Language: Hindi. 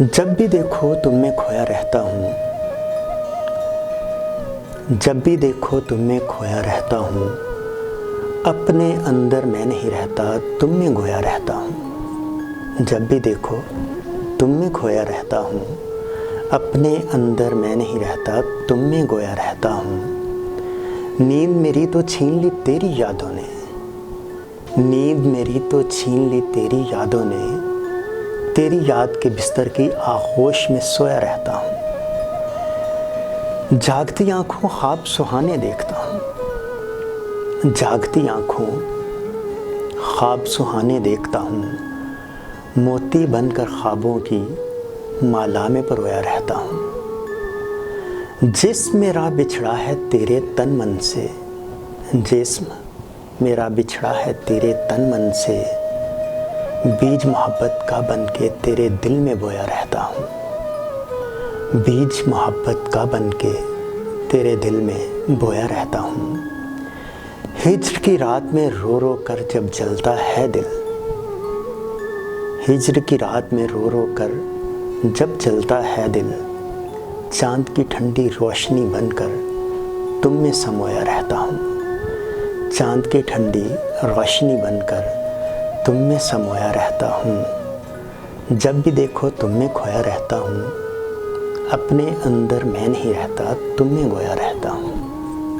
जब भी देखो तुम में खोया रहता हूँ, जब भी देखो तुम में खोया रहता हूँ, अपने अंदर मैं नहीं रहता, तुम में गोया रहता हूँ। जब भी देखो तुम में खोया रहता हूँ, अपने अंदर मैं नहीं रहता, तुम में गोया रहता हूँ। नींद मेरी तो छीन ली तेरी यादों ने, नींद मेरी तो छीन ली तेरी यादों ने, तेरी याद के बिस्तर की आगोश में सोया रहता हूँ। जागती आँखों ख्वाब सुहाने देखता हूँ, जागती आँखों ख्वाब सुहाने देखता हूँ। मोती बनकर ख्वाबों की माला में परोया रहता हूँ। जिस्म मेरा बिछड़ा है तेरे तन मन से, जिस्म मेरा बिछड़ा है तेरे तन मन से, बीज मोहब्बत का बनके तेरे दिल में बोया रहता हूँ। बीज मोहब्बत का बनके तेरे दिल में बोया रहता हूँ। हिज्र की रात में रो रो कर जब जलता है दिल, हिज्र की रात में रो रो कर जब जलता है दिल, चांद की ठंडी रोशनी बनकर तुम में समोया रहता हूँ। चांद की ठंडी रोशनी बनकर तुम में समोया रहता हूँ। जब भी देखो तुम में खोया रहता हूँ, अपने अंदर मैं नहीं रहता, तुम में गोया रहता हूँ।